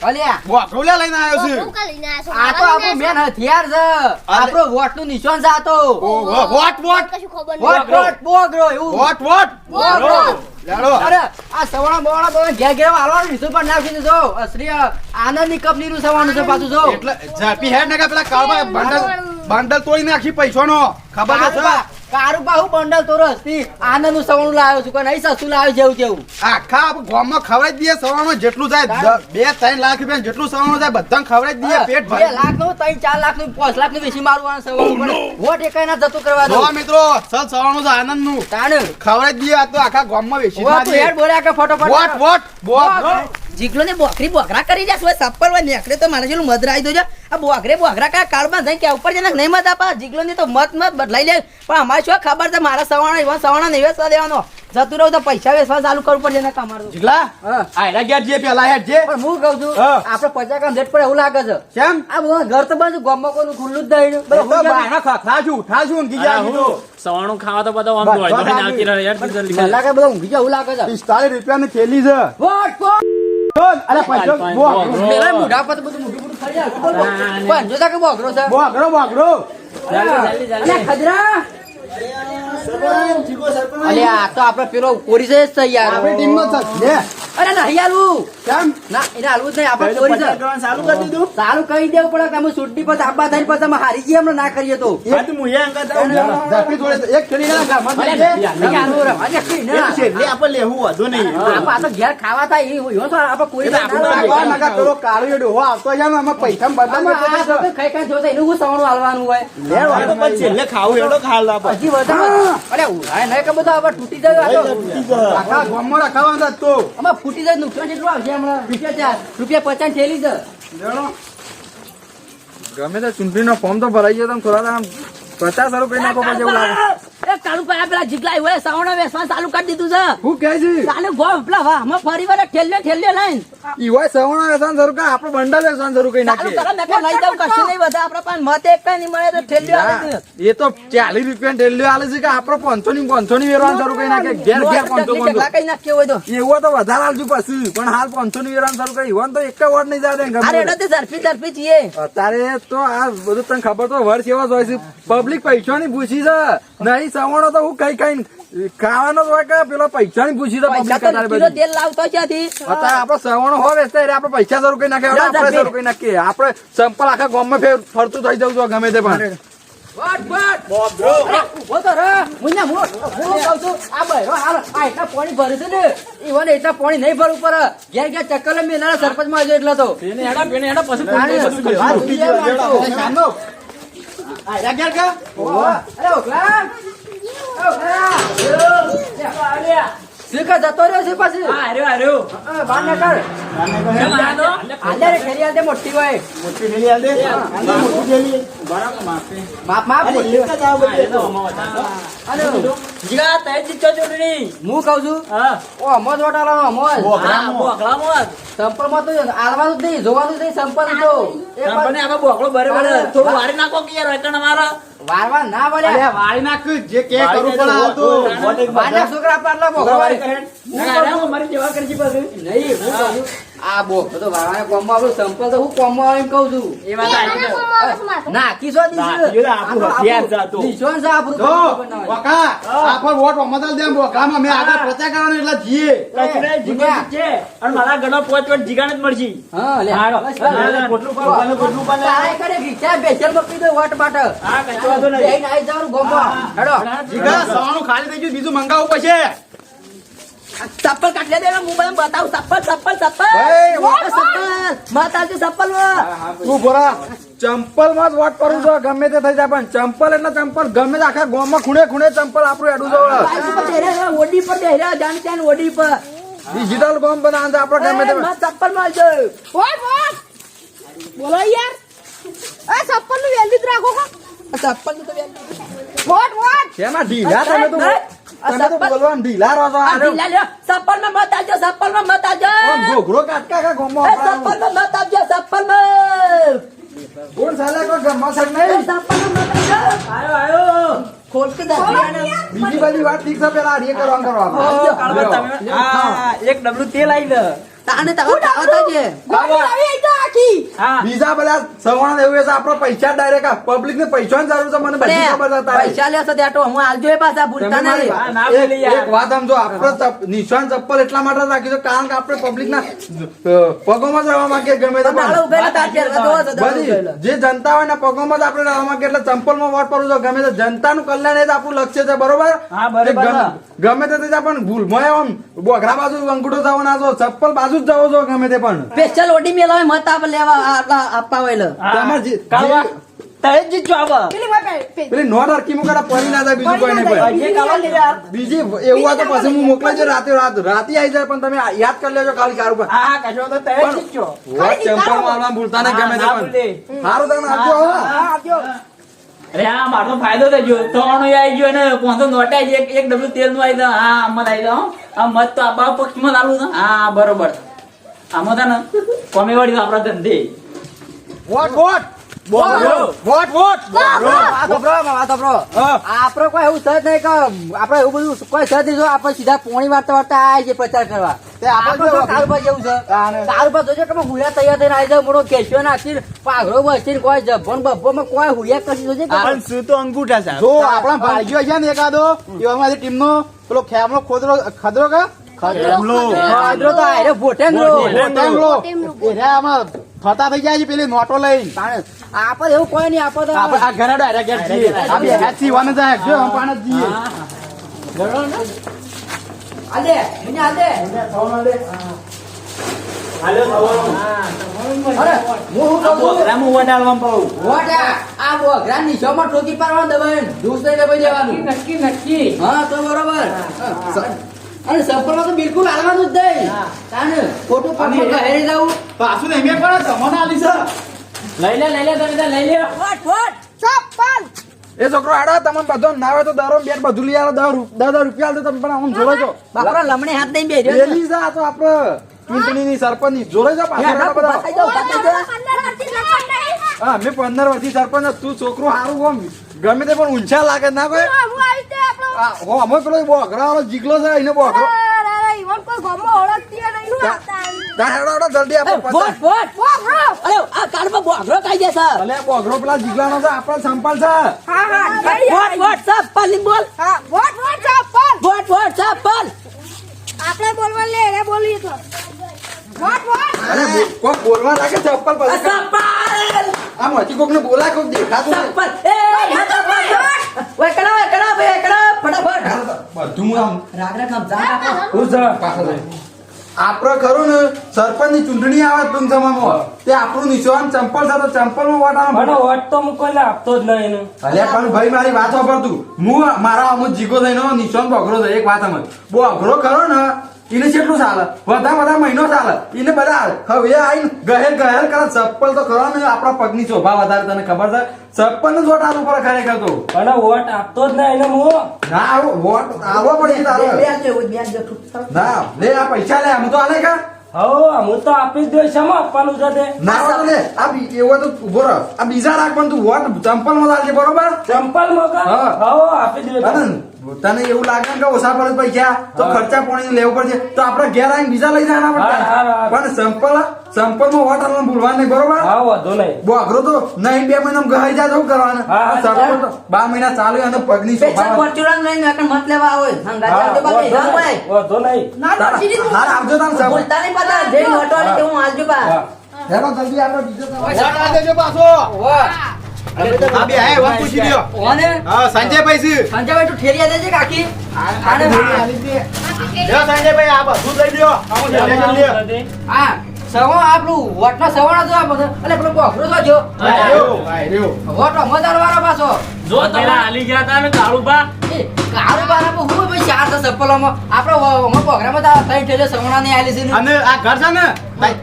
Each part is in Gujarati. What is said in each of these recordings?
અલ્યા બોકડો લઈને આવ્યો છું હું કા લઈને આયા છો? આ તો આપણો મેન હથિયાર છે આપણો વોટનું નિશાન છે આ તો વોટ કશું ખબર નહીં. વોટ વોટ બોગરો એવું વોટ વોટ બોગરો. લેડો અરે આ સવાણા બોવાણા બધા ઘેર ઘેર હાલવાનું નીચું પણ નાખીને જો અસલી આનંદની કંપનીનું સવાનું છે પાછું જો એટલે ઝડપી હેડ ને કે પેલા કાળબા બંડલ તોડી નાખી પૈસાનો ખબર છે કારું બાહુ બંડલ તો રસ્તી આનંદનું સવાનું લાવ્યો છું કોઈ નહીં સસ્તું લાવ્યો જેવું તેવું આખા ગામમાં ખવડાવી દઈએ સવાણું જેટલું જાય 2-3 લાખ રૂપિયા જેટલું સવાણું જાય બધાને ખવડાવી દઈએ પેટ 2 ભરી લાખનું 3-4 લાખનું 5 લાખનું બેસી મારવાનું સવાનું પણ વોટ એકાઈ ના જતું કરવા દો જો મિત્રો સલ સવાણું છે આનંદનું તાણ ખવડાવી દઈએ આ તો આખા ગામમાં વેચી વોટ તું હેડ બોલ્યા કે ફટોફટ વોટ વોટ જીગલો ને બોકરી બોકરા કરી રહ્યા છો સપ્પલ માં નીકળે તો મારે જેલું મધ રાઈ દો છે આ બોકરા કા કાળમાં જઈ કે ઉપર જઈને નહીં મત આપા જીગલો ની તો મત બદલાઈ લે પણ અમારે શું ખબર છે મારા સવાણા નહીં વેચવા દેવાનો જતું રહું તો પૈસા વેચવા ચાલુ કરવું પડશે ને કમાડું જીગલા હા. આયલા ગયા જે પેલા હેડ જે પણ હું કહું છું હા. આપણે 50 કામ જેટ પડે એવું લાગે છે કેમ આ બધા ઘર તો બાજુ ગામમાં કોઈનું ખુલ્લું જ નહીં તો બાયના ખાજુ ઠાજુ ઊંઘી ગયા કીધું સવાણું ખાવા તો બધા આમ દોડે દોડીને આવતી રહે યાર તું જલ્દી પહેલા કે બધા ઊંઘી જાય એવું લાગે છે 45 રૂપિયાની થેલી છે વોટ વોટ અરે પૈસો પેલા મોઢા પર તો બધું મોઢું થઈ જાય પણ જો કે બોગરો છે બોકડો અલ્યા ખજરા અલ્યા આ તો આપણે પેલો કોરી છે જ છે યાર આપણી ટીમમાં છે લે અરે નહીં આલું કેમ ના એને હાલવું જ નહીં આપણે કોરી છે ચાલુ કરી દીધું સારું કહી દેવું પડે કે અમે સુટ્ટી પર આબા થઈને પછી અમે હારી જઈએ હમણાં ના કરીએ તો ઝડપી જોડે એક થેલી ના ગામમાં અરે, નહીં આલું રે. અરે, કઈ ના. આપણે લેવું વધુ નહીં આપણે આ તો ઘેર ખાવા થાય એ હોય તો આપણે કોરી ના આ નકા પેલો કાળો એ ડોહો આવતો જાય ને અમે પૈસા આમાં આ બદલામાં તો ખાઈ ખાઈ જોતા એનું શું સવાણું હાલવાનું હોય છેલ્લે ખાવું એડો ખાવા હજી વધારે અરે ઉડાય નહીં કે બધું આમાં તૂટી જાય આ તો. આખા ગામમાં રખાવાના જ તો આમાં ફૂટી જાય નુકસાન એટલું આવશે હમણાં ₹4 થેલી છે ગમે તે ચૂંટણીનો ફોર્મ તો ભરાઈ ગયો તમે થોડા આમ 50 કઈ નાખો પછી એવું લાગે એ કાળુ ભાઈ પેલા જીગલા હોય સવાણો વેસવા ચાલુ કરી દીધું છે હું કહે છે ચાલે ગો પેલા વાહ અમે ફરી વાર ઠેલ્યો લઈને ઈવાય સવણા વેસાન શરૂ કરે આપણે બંડલ વેસાન શરૂ કરી ચાલુ નાખીએ કરો મેં કહ્યું લઈ જાઉં કશું નહીં વધે આપણે પાસે મત એક કઈ નહીં મળે તો ઠેલ્યો આવે છે. એ તો 40 રૂપિયા ટેલ્યો આલે છે કે આપણે 500 ની વેરવાન શરૂ કરી નાખે ઘેર ઘેર 500 ઢગલા કઈ નાખ્યો હોય તો એવો તો વધારે આલજુ પછી પણ હાલ 500 ની વેરવાન શરૂ કરી ઈવન તો એક વોટ નહીં જાડે અરે એડો તે ઝડપી છીએ અત્યારે તો આ બધું તને ખબર તો વર્ષ એવા જ હોય છે પબ્લિક પૈસાની પૂછી છે નહીં સવણો તો હું કઈ કઈ ખાવાનો જ હોય કે પેલો પૈસાની પૂછી છે પૈસા પબ્લિક તો અત્યારે કિલો બધી તેલ લાવતો ક્યાંથી અત્યારે આપડે સવણો હોય એટલે આપણે પૈસા શરૂ કરી નાખીએ આપણે શરૂ કરી નાખીએ આપણે સંપલ આખા ગામમાં ફરતું થઈ જવું છું ગમે તે પણ ઉભો તો રે. મુન્ના, હું કહું છું, આ બહેરો હાલ, આ એટલા પાણી ભરે છે ને ઈવન એટલા પાણી નહીં ભરવું પડે ઘેર ઘેર ચક્કર લઈને મેનારા સરપંચ માં એટલો તો પેને હેડા પછી આ દુનિયા માણસો. આયલા ગયા કે અરે ઓખલા. શીખર જતો રહ્યો છે પછી બહાર નીકળ. આલે રે ખેરી આલે મોટી હોય માપ માપ અરે જીગા તય જીતો જોડણી હું કઉ છું ઓ અમોજ વટાલાનો અમોજ સંપલ માં તો આલવાનું જ નહીં જોવાનું જ નહીં સંપલ તો એક વાર કંપની આમાં બોકડો બરાબર થોડું વારી નાખો કે યાર એકણ મારા વારવાર ના અરે બોલ્યા વાળી નાખ જે કે કરું પણ આવતું બારના છોકરા પાટલા બોકવારી મારી જેવા કરજી પાછું નહીં હું કહું છું, આ બો તો વારવાને કોમમાં આપણું સંપલ તો હું કોમમાં આવીને કહું છું એ વાત આવી આના કોમમાં આવે છે માથે. ના કિશોર ના, એ આપણું હથિયાર છે આ તો. નિશાન છે આપણું જો ખબર ના હોય. વકા આપણ વોટ મદલ દે બોકડામાં મેં આગળ પ્રચાર કરવાનો એટલે જીએ જીગા છે અને મારા ગણો 5 વોટ જીગાને જ મળશે હા લે હાલો. બસ, હાલો, પોટલું પાડો, પોટલું પાડો. તારે કરે રિક્ષા બેસેલ બકરી દે વોટ માટે હા કઈ વાંધો નહીં લઈને આવી જવાનું ગોમમાં હેડો જીગા સવાણું ખાલી થઈ ગયું બીજું મંગાવવું પડશે ચપ્પલ કાઢી દે મોબાઈલ બતાવું ચપ્પલ ભાઈ, મત આવજો ચપ્પલ તું બોરા ચંપલ માં જ વોટ કરું છું ગમે તે થઈ જાય પણ ચંપલ એટલે ચંપલ ગમે તે આખા ગામમાં ખૂણે ખૂણે ચંપલ આપણું એડું જવું ઓડી પર બેહ્યા જાણ ત્યાં ઓડી પર ડિજિટલ બોમ્બ બનાવવા આપણે ગમે તે ચપ્પલ માં આવજો બોલો યાર આ ચપ્પલ નું વેલ્યુ રાખો ચપ્પલ નું તો વેલ્યુ શેમાં ઢીલા તમે તો તમે તો બોલવાનું ઢીલા રહો છો આ ચપ્પલ માં મત આવજો ચપ્પલ માં મત આવજો આમ ઘોઘરો કાટકા આખા ગામમાં ચપ્પલ માં મત આવજો ચપ્પલ માં કોણ સાલે કોઈ ગામમાં સાહેબ નહીં ચપ્પલ માં મત આવજો આયો ખોલ કે દે બીજી બધી વાત ઠીક છે પેલા આ કરવાનું એક ડબલું તેલ આવી દે તાને તાવ આવતા છે હા બીજા બધા સવાણા એવું છે આપણો પૈસા ડાયરેક્ટ પબ્લિક ને પૈસાની જરૂર છે મને બધી ખબર છે તારે. પૈસા લેશો ત્યાં તો હું આલજો એ પાછા ભૂલતા તમે નહીં મારી ના એક- બોલી યાર. એક વાત સમજો આપણે નિશાન ચપ્પલ એટલા માટે રાખ્યું છે કારણ કે આપણે પબ્લિક ના પગોમાં જ રહેવા માંગીએ ગમે તે દાડો ઉભેલા તાર પહેરવા જોવો છો, દાડો બધી ઉભેલા. જે જનતા હોય ને પગોમાં જ આપણે રહેવા માંગીએ એટલે ચંપલમાં વોટ પડવું છે ગમે તે જનતાનું કલ્યાણ એ જ આપણું લક્ષ્ય છે બરોબર હા, બરોબર. કે ગમે તે રીતે પણ ભૂલમાં આમ બોઘરા બાજુ અંગૂઠો જવો ના જો ચપ્પલ બાજુ જ જવો છો ગમે તે પણ સ્પેશિયલ ઓડી મેલાવે મત આપ લેવા આપવા હોય લે. હા. તમારે જે- કાળવા, તારે જ જીતજો આવા. પેલી નોટ અરકી મુકાડા પડી ના જાય બીજું કોઈ નહીં ભાઈ. હજી કાળવા ને યાર. બીજી એવું હોય તો પછી હું મોકલાઈ રાતે રાતે આવી જાય પણ તમે યાદ કરી લેજો ખાલી કાર ઉપર હા હા કશો તો તારે જ જીતજો. વોટ ચંપલ મારવા ભૂલતા નહીં ગમે તે ના પણ ભૂલે. સારું તમે આપજો હો. અરે હા મારો ફાયદો થયો ત્રણ આવી ગયો ને 500 નોટ આવી ગઈ. એક ડબલું તેલ નું આવી ગયું. હા આમાં આવી ગયું. આ મત તો આપણા પક્ષમાં લાવું છે. હા બરોબર આમાં છે ને કોમી વાળી આપણા ધંધે વોટ વોટ બોલો. વોટ વોટ વાત સાંભળો, વાત સાંભળો. આપણે કોઈ એવું સજ નહીં કે આપણે એવું બધું કોઈ સજ નહીં. જો આપણે સીધા પોણી વાર્તા વાર્તા આવી છે પ્રચાર કરવા. તે આપણે આપણે જો તો કારુબા જેવું છે. તાને. કારુબા જોજો કે હુયા તૈયાર થઈને આવી જાય. મોટો કેશિયો નાખી પાઘડો બસી કોઈ જભણ બબ્બોમાં કોઈ હુયા કશી જોજે કે પણ શું તો અંગૂઠા સાહેબ. જો આપણા ભાઈઓ છે ને એકાદો એમાંથી ટીમનો પેલો ખેમનો ખદરો કા હાજરો તો આયરો ભોટેંગરો. ટેંગલો એરા આમાં ફતા થઈ જાય છે પેલી નોટો લઈને તાણે આપણે એવું કોઈ નહીં. આપણે તો આપણે આ ઘરે ડાયરેક્ટ ઘેર છીએ આ બે હેડ સીવાને જાય જો આમ પાણ જ જઈએ આલે મને આલે. હાલો થવાનું. અરે હું શું કહું છું? બોકરામાં વડાડવામાં પાઉં. વોટા આ બોઘરા નિશામાં ઠોકી પાડવાનું દબાણ દૂસ નહીં દબાઈ દેવાનું. નક્કી હા તો બરોબર. અને સફરમાં તો બિલકુલ હાલવાનું જ નહીં. તાને ખોટું પગમાં હેરી જવું. પાછું ને એમ પણ તમને આલી છે લઈ લે તમે તાર લઈ લે. એ છોકરો આડો તમને બધો ના હોય તો દરો બેટ બધું લઈ આવો 10 રૂપિયા આલો તમે પણ આમ જોડો છો બાપરો લમણે હાથ દઈને બેહ્યો છે. પેલી જા તો આપણે ચૂંટણીની સરપંચની જોડે છો પાછળ યાર, આટલા બધા. પાછા જાઓ, પાછા જાઓ. હા મેં 15 વર્ષથી સરપંચ જ. તું છોકરો સારું હોમ ગમે તે પણ ઊંચા લાગે ના કોઈ હો અમે પેલો બોઘરા વાળો જીગલો છે એને બોઘરો તાર હેડો હેડો જલ્દી એ, આપણે વોટ, વોટ. અરે, આ કાર્ડમાં બોઘરો ખાઈ જશે. ભલે બોઘરો પેલા જીગલાનો છે આપણા સંપાલ છે વોટ, વોટ, સપ્પલ ની બોલ. વોટ, વોટ, સપ્પલ. આપણે બોલવા લે એને બોલીએ તો વોટ વોટ અરે કોક બોલવા રાખે ચપ્પલ આ પછી સપ્પલ. આમ હતી કોક ને બોલાય કોક દેખાતું નહીં. સપ્પલ. એ, ઓય, કડો, ભાઈ, કડો, ફટાફટ. બધું આમ રાગ રાગ આમ જા આપો. હું છે પાછળ જઈ. આપણે ખરું ને સરપંચ ની ચૂંટણી આવે ટૂંક સમયમાં તે આપણું નિશાન ચંપલ છે તો ચંપલ માં વાટાનો વોટ તો હું કોઈને આપતો જ નહીં એનું. અરે પણ ભાઈ મારી વાત સાંભળતું હું મારા અમુક જીગો થઈને નિશાન બગડો છે એક વાત સમજ બહુ અઘરો ખરો ને એને કેટલું ચાલે બધા મહિનો ચાલે એને બધા હવે આઈને ગહેર કરે ચપ્પલ તો ખરો ને આપણા પગની શોભા વધારે તને ખબર છે ચપ્પલ ને વોટ આલવું પડે ખરેખર તો અને વોટ આપતો જ નહીં એને હું. ના આવો વોટ આવો પડે તારે બે હાથ જેવું, બે હાથ જેવું. ના લે આ પૈસા લે હું તો આલે કા હો હું તો આપી જ દઈશ. શામાં આપવાનું છે તે? ના હોય તો લે આ એવો તો ઉભો રહ આ બીજા રાખ પણ તું વોટ ચંપલ માં લાલજે બરોબર ચંપલ મગા હા. હો આપી દઈશ. તને તને એવું લાગે ને કે ઓછા પડે પૈસા તો હા. ખર્ચા પાણી લેવું પડશે તો આપણે ઘેર આવીને બીજા લઈ જવાના હા, હા, હા. પડે પણ સંપલ માં વોટ આલવાનું ભૂલવાનું નહીં બરોબર હા વાંધો નહીં. બહુ અઘરો તો નહીં 2 મહિનામાં ગહાઈ જાય તો શું કરવાનું હા, હા, સંપલ તો 12 મહિના ચાલે અને પગની સ્પેશિયલ શોભા ફોર્ચ્યુનર લઈને આગળ મત લેવા આવો. હંગાત હા, આવજો બાકી, વાંધો હા, નહીં. ભાઈ. વાંધો નહીં. હાર આવજો તમે સૌ. બોલતા નહીં પાછા. જે નોટો આવી તે હું આલજો બા. હા. હેડો જલ્દી આપણે બીજો વોટ આ દેજો પાછો આ બે હે વોટ પૂછી લ્યો ઓને હા સંજયભાઈ છે સંજયભાઈ તું ઠેરિયા દેજે કાકી. આને લ્યો સંજયભાઈ આ બધું લઈ લ્યો આમ લ્યો હા સવા આપણું વોટનો સવાણો જો આ બધો. એટલે પેલો બોઘરો જો જો આયરો વોટ મજારવાનો પાછો. જો પેલા હાલી ગયા તા ને કાળુબા એ કારુબારામાં હું ભાઈ ચાર તો સપ્પલોમાં આપણે બોઘરામાં તો ત્રણ ઠેલે સવાણા નહીં આલી છે ને. અને આ ઘર છે ને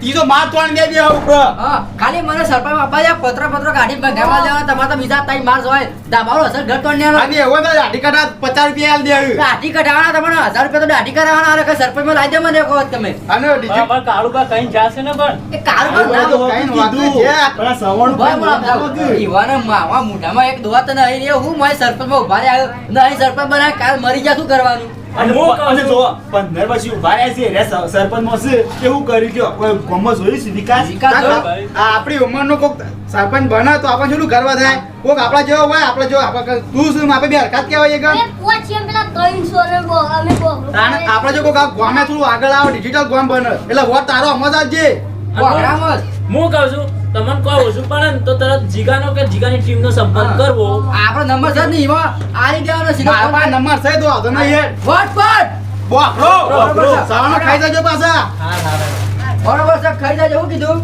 ત્રીજો માર તોડ દે દે ઉપર હા ખાલી મને સરપંચ બાપા જા પત્ર ગાડી બંધાવા લેવા તમારે તો બીજા 3 માર્ચ હોય દાબાળો હશે ઘર તોડ ને અને એવો તો દાઢી કાઢા 50 રૂપિયા આલ દે દાઢી કઢાવાના તમને 1000 રૂપિયા તો દાઢી કરાવવાના અરે સરપંચ માં લાવી દે મને એક વખત તમે. અને ડીજી પણ કાળુબા કઈ જાશે ને પણ એ કારુબાર ના તો કઈ વાત નહીં છે આપણા સવણ ભાઈ બોલા જાવ. ઈવાને માવા મોઢામાં એક દોત નહીં રે હું મારી સરપંચ માં ઉભા રહ્યા નહીં સરપંચ બનાય કાલ મરી જા શું કરવાનું અને જો 15 પછી ઉભા રહ્યા છે રે સરપંચ માં છે કેવું કર્યું કે કોઈ ગામમાં જોયું છે વિકાસ આ આપણી ઉંમરનો કોક સરપંચ બને તો આપણે શું કરવા થાય કોક આપણા જેવો હોય આપણે જો આપણે તું શું આપણે બે હરકત કહેવાય કે આપણે જો કોક આ ગામે થોડું આગળ આવે ડિજિટલ ગામ બને એટલે વોટ તારો અમત આવજે બોગરામાં હું કહું છું તમને કોઈ ઓછું પડે ને તો તરત જીગાનો કે જીગાની ટીમનો સંપર્ક કરવો. આપણો નંબર છે ને એમાં આલી દેવાનો સીધો મારા પાસે નંબર છે તો વાંધો નહીં યાર વોટ વોટ બોકરો સવારનો ખાઈ જજો પાછા બરોબર છે ખાઈ જાય એવું કીધું